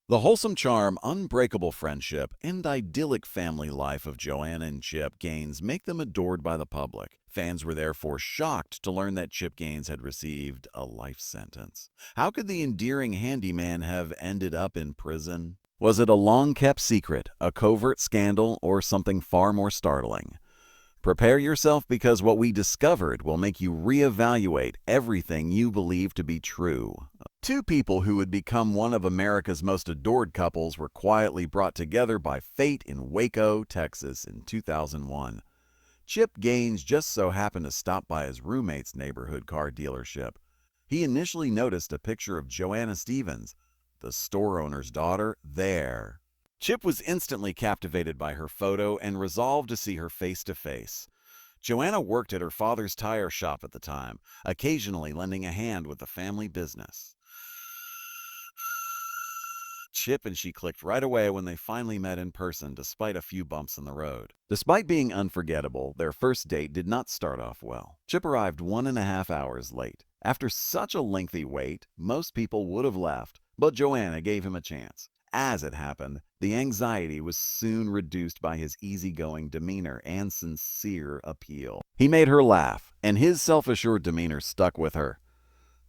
The wholesome charm, unbreakable friendship, and idyllic family life of Joanna and Chip Gaines make them adored by the public. Fans were therefore shocked to learn that Chip Gaines had received a life sentence. How could the endearing handyman have ended up in prison? Was it a long-kept secret, a covert scandal, or something far more startling? Prepare yourself because what we discovered will make you reevaluate everything you believe to be true. Two people who would become one of America's most adored couples were quietly brought together by fate in Waco, Texas in 2001. Chip Gaines just so happened to stop by his roommate's neighborhood car dealership. He initially noticed a picture of Joanna Stevens, the store owner's daughter, there. Chip was instantly captivated by her photo and resolved to see her face to face. Joanna worked at her father's tire shop at the time, occasionally lending a hand with the family business. Chip and she clicked right away when they finally met in person, despite a few bumps in the road. Despite being unforgettable, their first date did not start off well. Chip arrived 1.5 hours late. After such a lengthy wait, most people would have left, but Joanna gave him a chance. As it happened, the anxiety was soon reduced by his easygoing demeanor and sincere appeal. He made her laugh, and his self-assured demeanor stuck with her.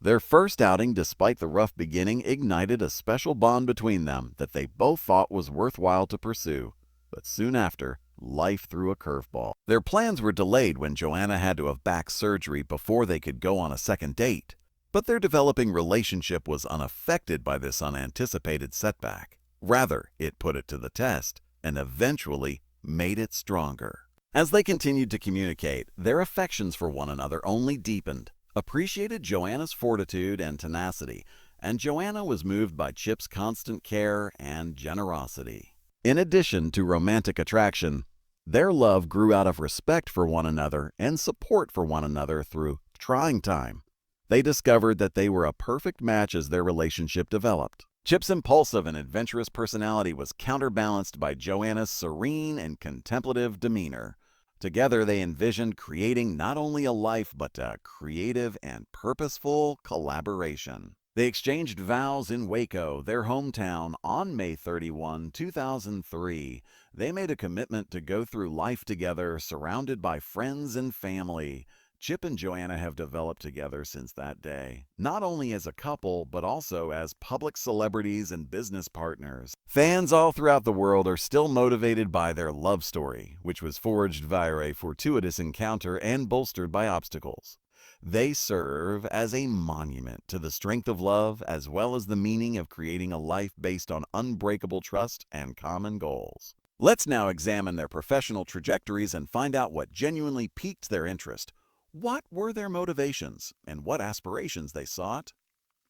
Their first outing, despite the rough beginning, ignited a special bond between them that they both thought was worthwhile to pursue. But soon after, life threw a curveball. Their plans were delayed when Joanna had to have back surgery before they could go on a second date. But their developing relationship was unaffected by this unanticipated setback. Rather, it put it to the test and eventually made it stronger. As they continued to communicate, their affections for one another only deepened. Appreciated Joanna's fortitude and tenacity, and Joanna was moved by Chip's constant care and generosity. In addition to romantic attraction, their love grew out of respect for one another and support for one another through trying time. They discovered that they were a perfect match as their relationship developed. Chip's impulsive and adventurous personality was counterbalanced by Joanna's serene and contemplative demeanor. Together, they envisioned creating not only a life but a creative and purposeful collaboration. They exchanged vows in Waco, their hometown, on May 31, 2003. They made a commitment to go through life together, surrounded by friends and family. Chip and Joanna have developed together since that day, not only as a couple, but also as public celebrities and business partners. Fans all throughout the world are still motivated by their love story, which was forged via a fortuitous encounter and bolstered by obstacles. They serve as a monument to the strength of love, as well as the meaning of creating a life based on unbreakable trust and common goals. Let's now examine their professional trajectories and find out what genuinely piqued their interest. What were their motivations, and what aspirations they sought?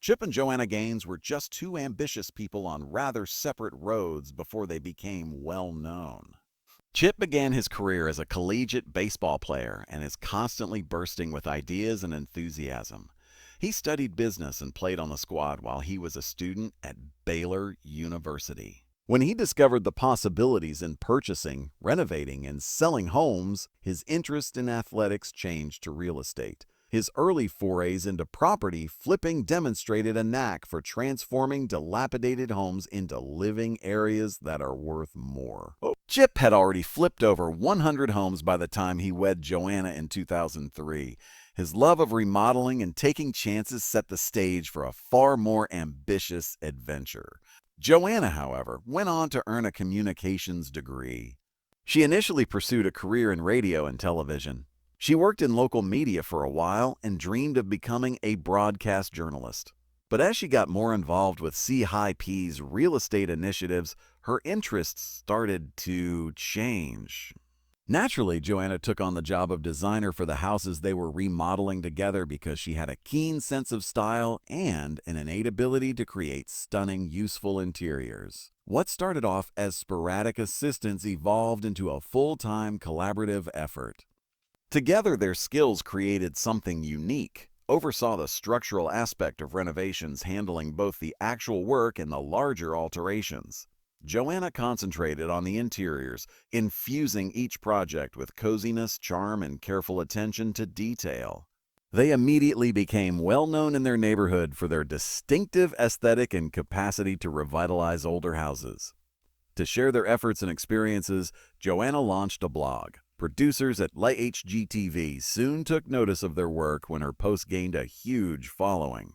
Chip and Joanna Gaines were just two ambitious people on rather separate roads before they became well known. Chip began his career as a collegiate baseball player and is constantly bursting with ideas and enthusiasm. He studied business and played on the squad while he was a student at Baylor University. When he discovered the possibilities in purchasing, renovating, and selling homes, his interest in athletics changed to real estate. His early forays into property flipping demonstrated a knack for transforming dilapidated homes into living areas that are worth more. Chip had already flipped over 100 homes by the time he wed Joanna in 2003. His love of remodeling and taking chances set the stage for a far more ambitious adventure. Joanna, however, went on to earn a communications degree. She initially pursued a career in radio and television. She worked in local media for a while and dreamed of becoming a broadcast journalist. But as she got more involved with CIP's real estate initiatives, her interests started to change. Naturally, Joanna took on the job of designer for the houses they were remodeling together because she had a keen sense of style and an innate ability to create stunning, useful interiors. What started off as sporadic assistance evolved into a full-time collaborative effort. Together, their skills created something unique. Oversaw the structural aspect of renovations, handling both the actual work and the larger alterations. Joanna concentrated on the interiors, infusing each project with coziness, charm, and careful attention to detail. They immediately became well known in their neighborhood for their distinctive aesthetic and capacity to revitalize older houses. To share their efforts and experiences, Joanna launched a blog. Producers at HGTV soon took notice of their work when her post gained a huge following.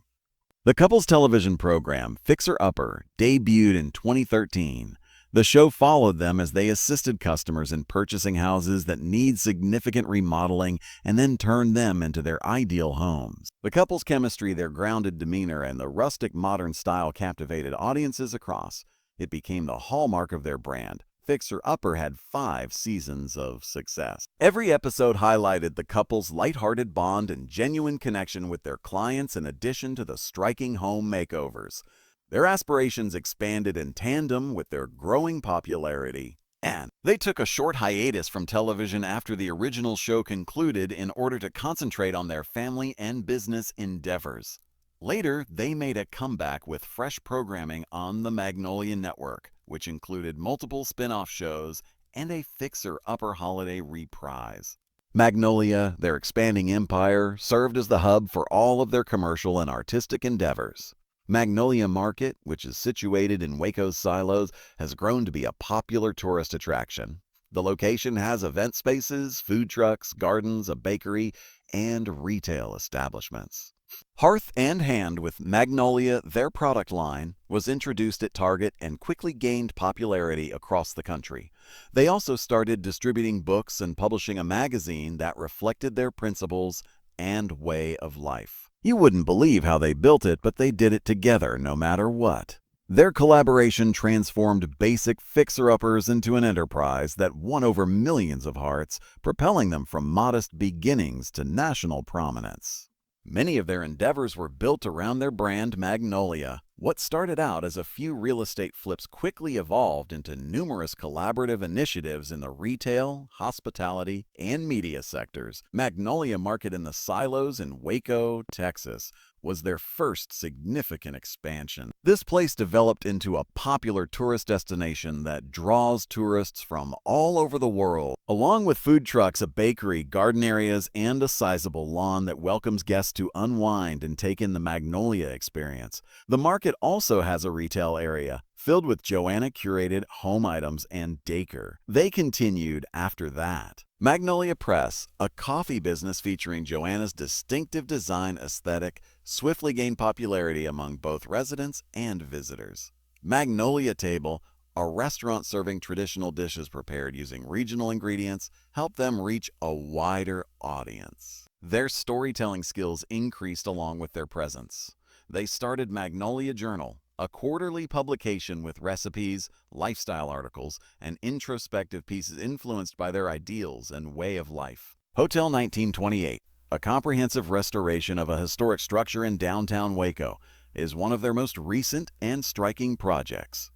The couple's television program, Fixer Upper, debuted in 2013. The show followed them as they assisted customers in purchasing houses that need significant remodeling and then turned them into their ideal homes. The couple's chemistry, their grounded demeanor, and the rustic modern style captivated audiences across. It became the hallmark of their brand. Fixer Upper had 5 seasons of success. Every episode highlighted the couple's lighthearted bond and genuine connection with their clients in addition to the striking home makeovers. Their aspirations expanded in tandem with their growing popularity, and they took a short hiatus from television after the original show concluded in order to concentrate on their family and business endeavors. Later, they made a comeback with fresh programming on the Magnolia Network, which included multiple spin-off shows and a Fixer Upper holiday reprise. Magnolia, their expanding empire, served as the hub for all of their commercial and artistic endeavors. Magnolia Market, which is situated in Waco's Silos, has grown to be a popular tourist attraction. The location has event spaces, food trucks, gardens, a bakery, and retail establishments. Hearth and Hand with Magnolia, their product line, was introduced at Target and quickly gained popularity across the country. They also started distributing books and publishing a magazine that reflected their principles and way of life. You wouldn't believe how they built it, but they did it together no matter what. Their collaboration transformed basic fixer-uppers into an enterprise that won over millions of hearts, propelling them from modest beginnings to national prominence. Many of their endeavors were built around their brand Magnolia. What started out as a few real estate flips quickly evolved into numerous collaborative initiatives in the retail, hospitality, and media sectors. Magnolia Market in the Silos in Waco, Texas, was their first significant expansion. This place developed into a popular tourist destination that draws tourists from all over the world. Along with food trucks, a bakery, garden areas, and a sizable lawn that welcomes guests to unwind and take in the Magnolia experience. The market also has a retail area filled with Joanna-curated home items and decor. They continued after that. Magnolia Press, a coffee business featuring Joanna's distinctive design aesthetic, swiftly gained popularity among both residents and visitors. Magnolia Table, a restaurant serving traditional dishes prepared using regional ingredients, helped them reach a wider audience. Their storytelling skills increased along with their presence. They started Magnolia Journal, a quarterly publication with recipes, lifestyle articles, and introspective pieces influenced by their ideals and way of life. Hotel 1928, a comprehensive restoration of a historic structure in downtown Waco, is one of their most recent and striking projects.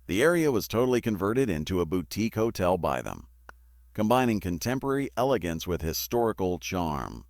The area was totally converted into a boutique hotel by them, combining contemporary elegance with historical charm.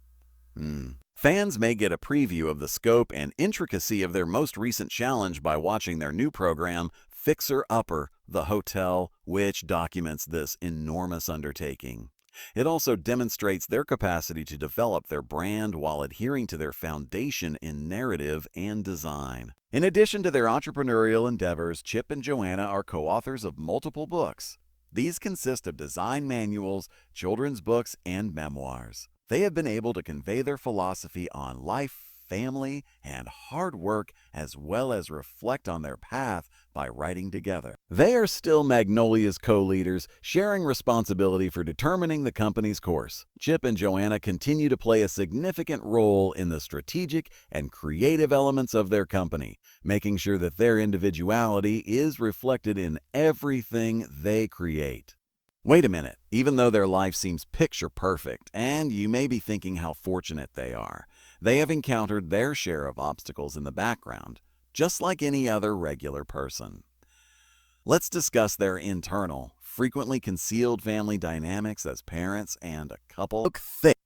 Fans may get a preview of the scope and intricacy of their most recent challenge by watching their new program, Fixer Upper, the Hotel, which documents this enormous undertaking. It also demonstrates their capacity to develop their brand while adhering to their foundation in narrative and design. In addition to their entrepreneurial endeavors, Chip and Joanna are co-authors of multiple books. These consist of design manuals, children's books, and memoirs. They have been able to convey their philosophy on life, family, and hard work, as well as reflect on their path by writing together. They are still Magnolia's co-leaders, sharing responsibility for determining the company's course. Chip and Joanna continue to play a significant role in the strategic and creative elements of their company, making sure that their individuality is reflected in everything they create. Wait a minute, even though their life seems picture perfect, and you may be thinking how fortunate they are, they have encountered their share of obstacles in the background, just like any other regular person. Let's discuss their internal, frequently concealed family dynamics as parents and a couple.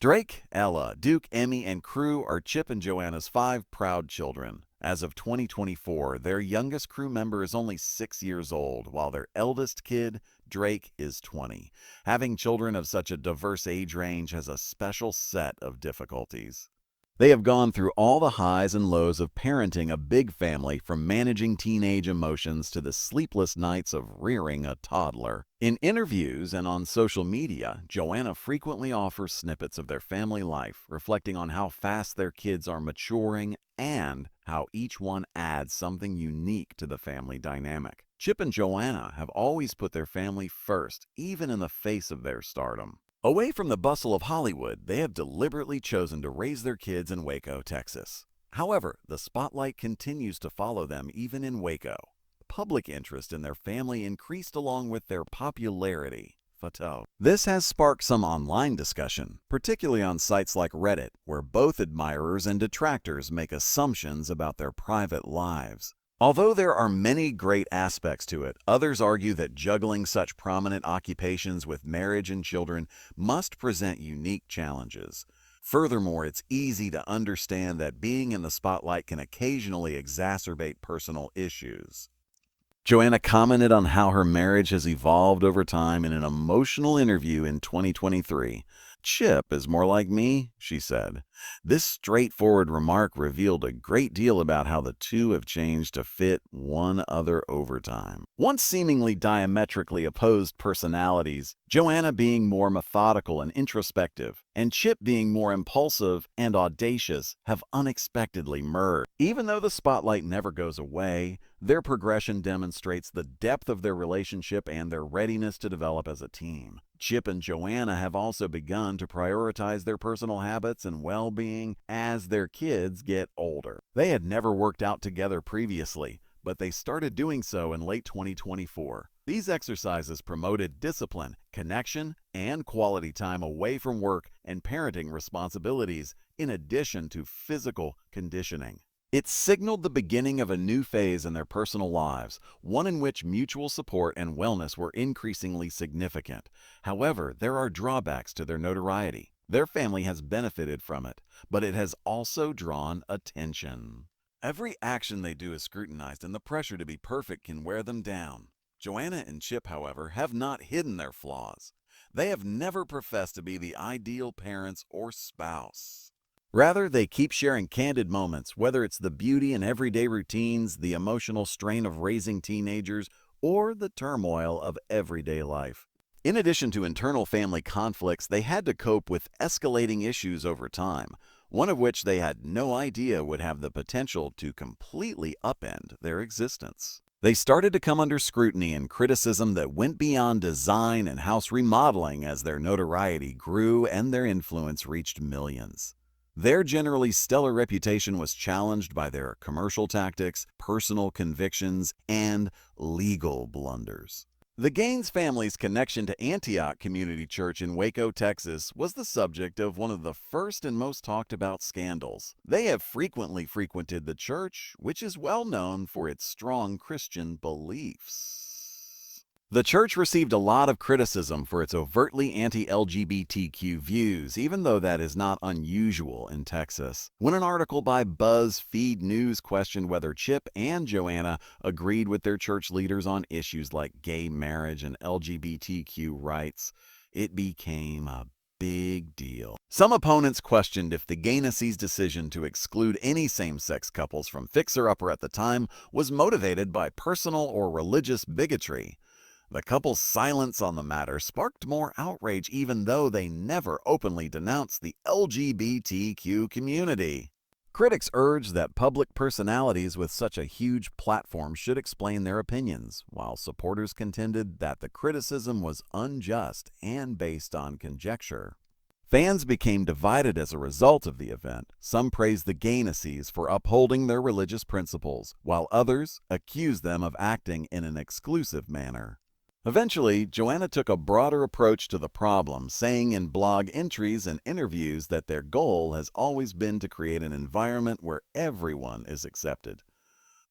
Drake, Ella, Duke, Emmy, and crew are Chip and Joanna's 5 proud children. As of 2024, their youngest crew member is only 6 years old, while their eldest kid, Drake, is 20. Having children of such a diverse age range has a special set of difficulties. They have gone through all the highs and lows of parenting a big family, from managing teenage emotions to the sleepless nights of rearing a toddler. In interviews and on social media, Joanna frequently offers snippets of their family life, reflecting on how fast their kids are maturing and how each one adds something unique to the family dynamic. Chip and Joanna have always put their family first, even in the face of their stardom. Away from the bustle of Hollywood, they have deliberately chosen to raise their kids in Waco, Texas. However, the spotlight continues to follow them even in Waco. Public interest in their family increased along with their popularity. This has sparked some online discussion, particularly on sites like Reddit, where both admirers and detractors make assumptions about their private lives. Although there are many great aspects to it, others argue that juggling such prominent occupations with marriage and children must present unique challenges. Furthermore, it's easy to understand that being in the spotlight can occasionally exacerbate personal issues. Joanna commented on how her marriage has evolved over time in an emotional interview in 2023. "Chip is more like me," she said. This straightforward remark revealed a great deal about how the two have changed to fit one another over time. Once seemingly diametrically opposed personalities, Joanna being more methodical and introspective, and Chip being more impulsive and audacious, have unexpectedly merged. Even though the spotlight never goes away, their progression demonstrates the depth of their relationship and their readiness to develop as a team. Chip and Joanna have also begun to prioritize their personal habits and well-being as their kids get older. They had never worked out together previously, but they started doing so in late 2024. These exercises promoted discipline, connection, and quality time away from work and parenting responsibilities, in addition to physical conditioning. It signaled the beginning of a new phase in their personal lives, one in which mutual support and wellness were increasingly significant. However, there are drawbacks to their notoriety. Their family has benefited from it, but it has also drawn attention. Every action they do is scrutinized, and the pressure to be perfect can wear them down. Joanna and Chip, however, have not hidden their flaws. They have never professed to be the ideal parents or spouse. Rather, they keep sharing candid moments, whether it's the beauty in everyday routines, the emotional strain of raising teenagers, or the turmoil of everyday life. In addition to internal family conflicts, they had to cope with escalating issues over time, one of which they had no idea would have the potential to completely upend their existence. They started to come under scrutiny and criticism that went beyond design and house remodeling as their notoriety grew and their influence reached millions. Their generally stellar reputation was challenged by their commercial tactics, personal convictions, and legal blunders. The Gaines family's connection to Antioch Community Church in Waco, Texas, was the subject of one of the first and most talked about scandals. They have frequently frequented the church, which is well known for its strong Christian beliefs. The church received a lot of criticism for its overtly anti-LGBTQ views, even though that is not unusual in Texas. When an article by BuzzFeed News questioned whether Chip and Joanna agreed with their church leaders on issues like gay marriage and LGBTQ rights, it became a big deal. Some opponents questioned if the Gaineses' decision to exclude any same-sex couples from Fixer Upper at the time was motivated by personal or religious bigotry. The couple's silence on the matter sparked more outrage, even though they never openly denounced the LGBTQ community. Critics urged that public personalities with such a huge platform should explain their opinions, while supporters contended that the criticism was unjust and based on conjecture. Fans became divided as a result of the event. Some praised the Gaineses for upholding their religious principles, while others accused them of acting in an exclusive manner. Eventually, Joanna took a broader approach to the problem, saying in blog entries and interviews that their goal has always been to create an environment where everyone is accepted.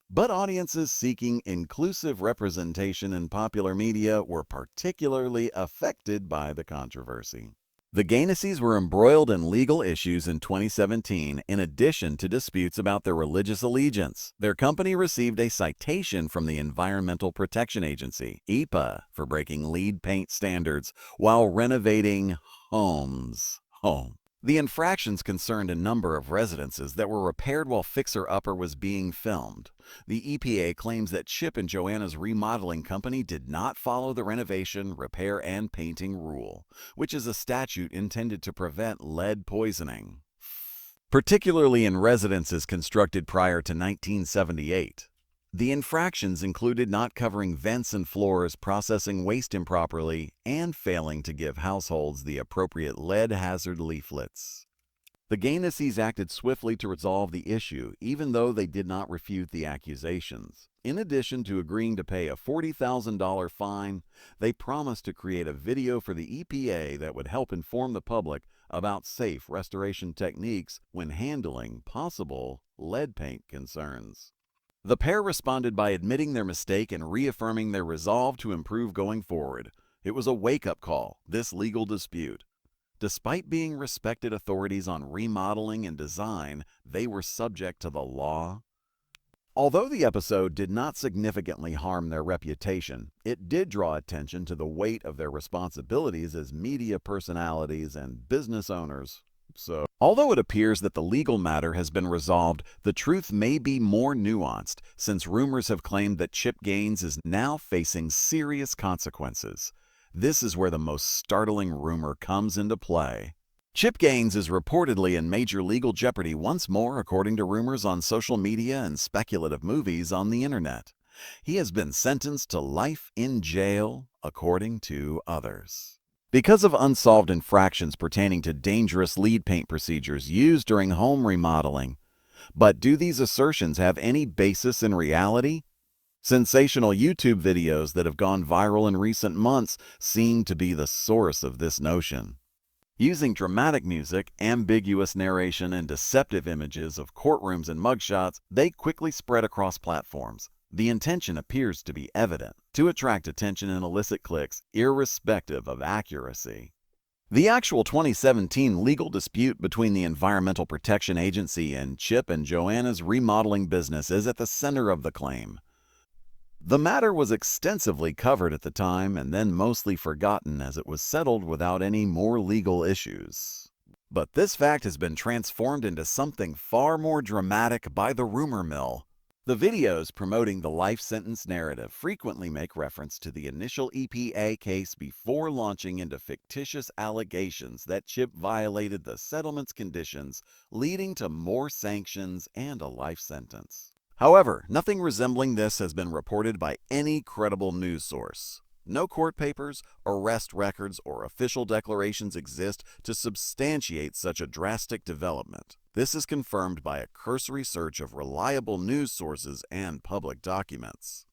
But audiences seeking inclusive representation in popular media were particularly affected by the controversy. The Gaineses were embroiled in legal issues in 2017 in addition to disputes about their religious allegiance. Their company received a citation from the Environmental Protection Agency, EPA, for breaking lead paint standards while renovating homes. The infractions concerned a number of residences that were repaired while Fixer Upper was being filmed. The EPA claims that Chip and Joanna's remodeling company did not follow the renovation, repair, and painting rule, which is a statute intended to prevent lead poisoning, particularly in residences constructed prior to 1978. The infractions included not covering vents and floors, processing waste improperly, and failing to give households the appropriate lead hazard leaflets. The Gaines acted swiftly to resolve the issue, even though they did not refute the accusations. In addition to agreeing to pay a $40,000 fine, they promised to create a video for the EPA that would help inform the public about safe restoration techniques when handling possible lead paint concerns. The pair responded by admitting their mistake and reaffirming their resolve to improve going forward. It was a wake-up call, this legal dispute. Despite being respected authorities on remodeling and design, they were subject to the law. Although the episode did not significantly harm their reputation, it did draw attention to the weight of their responsibilities as media personalities and business owners. Although it appears that the legal matter has been resolved, the truth may be more nuanced, since rumors have claimed that Chip Gaines is now facing serious consequences. This is where the most startling rumor comes into play. Chip Gaines is reportedly in major legal jeopardy once more, according to rumors on social media and speculative movies on the internet. He has been sentenced to life in jail, according to others, because of unsolved infractions pertaining to dangerous lead paint procedures used during home remodeling. But do these assertions have any basis in reality? Sensational YouTube videos that have gone viral in recent months seem to be the source of this notion. Using dramatic music, ambiguous narration, and deceptive images of courtrooms and mugshots, they quickly spread across platforms. The intention appears to be evident: to attract attention and elicit clicks, irrespective of accuracy. The actual 2017 legal dispute between the Environmental Protection Agency and Chip and Joanna's remodeling business is at the center of the claim. The matter was extensively covered at the time and then mostly forgotten as it was settled without any more legal issues. But this fact has been transformed into something far more dramatic by the rumor mill. The videos promoting the life sentence narrative frequently make reference to the initial EPA case before launching into fictitious allegations that Chip violated the settlement's conditions, leading to more sanctions and a life sentence. However, nothing resembling this has been reported by any credible news source. No court papers, arrest records, or official declarations exist to substantiate such a drastic development. This is confirmed by a cursory search of reliable news sources and public documents.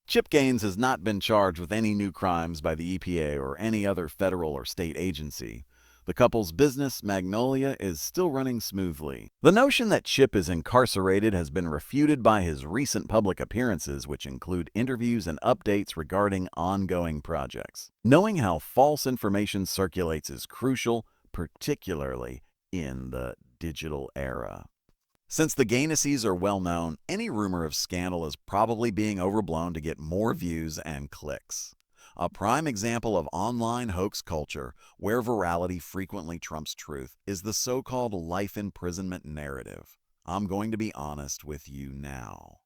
Chip Gaines has not been charged with any new crimes by the EPA or any other federal or state agency. The couple's business, Magnolia, is still running smoothly. The notion that Chip is incarcerated has been refuted by his recent public appearances, which include interviews and updates regarding ongoing projects. Knowing how false information circulates is crucial, particularly in the digital era. Since the Gaineses are well known, any rumor of scandal is probably being overblown to get more views and clicks. A prime example of online hoax culture, where virality frequently trumps truth, is the so-called life imprisonment narrative. I'm going to be honest with you now.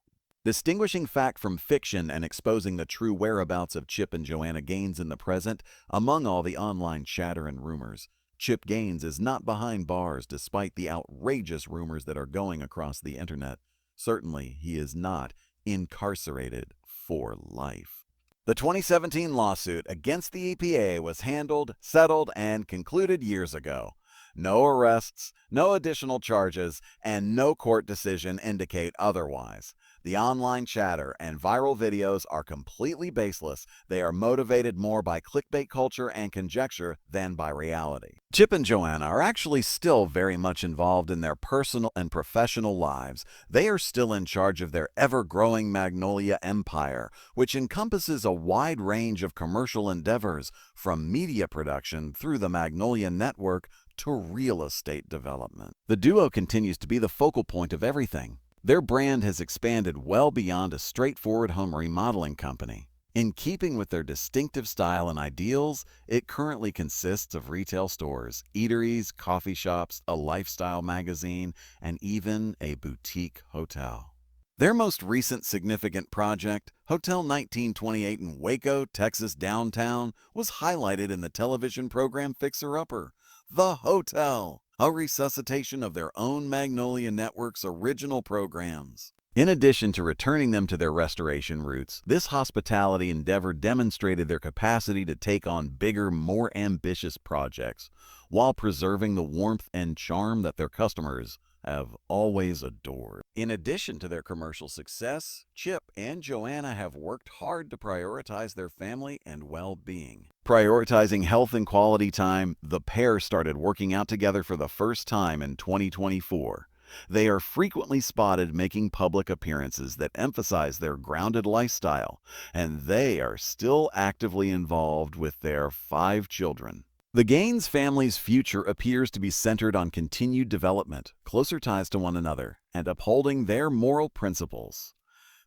Distinguishing fact from fiction and exposing the true whereabouts of Chip and Joanna Gaines in the present, among all the online chatter and rumors, Chip Gaines is not behind bars despite the outrageous rumors that are going across the internet. Certainly, he is not incarcerated for life. The 2017 lawsuit against the EPA was handled, settled, and concluded years ago. No arrests, no additional charges, and no court decision indicate otherwise. The online chatter and viral videos are completely baseless. They are motivated more by clickbait culture and conjecture than by reality. Chip and Joanna are actually still very much involved in their personal and professional lives. They are still in charge of their ever-growing Magnolia empire, which encompasses a wide range of commercial endeavors, from media production through the Magnolia Network to real estate development. The duo continues to be the focal point of everything. Their brand has expanded well beyond a straightforward home remodeling company. In keeping with their distinctive style and ideals, it currently consists of retail stores, eateries, coffee shops, a lifestyle magazine, and even a boutique hotel. Their most recent significant project, Hotel 1928 in Waco, Texas downtown, was highlighted in the television program Fixer Upper, The Hotel, a resuscitation of their own Magnolia Network's original programs. In addition to returning them to their restoration roots, this hospitality endeavor demonstrated their capacity to take on bigger, more ambitious projects, while preserving the warmth and charm that their customers have always adored. In addition to their commercial success, Chip and Joanna have worked hard to prioritize their family and well-being. Prioritizing health and quality time, the pair started working out together for the first time in 2024. They are frequently spotted making public appearances that emphasize their grounded lifestyle, and they are still actively involved with their 5 children. The Gaines family's future appears to be centered on continued development, closer ties to one another, and upholding their moral principles.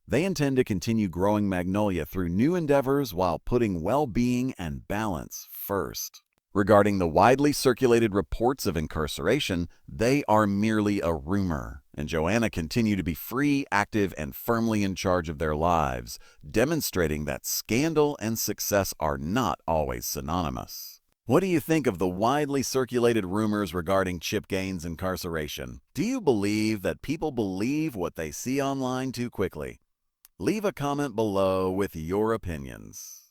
They intend to continue growing Magnolia through new endeavors while putting well-being and balance first. Regarding the widely circulated reports of incarceration, they are merely a rumor, and Joanna continue to be free, active, and firmly in charge of their lives, demonstrating that scandal and success are not always synonymous. What do you think of the widely circulated rumors regarding Chip Gaines' incarceration? Do you believe that people believe what they see online too quickly? Leave a comment below with your opinions.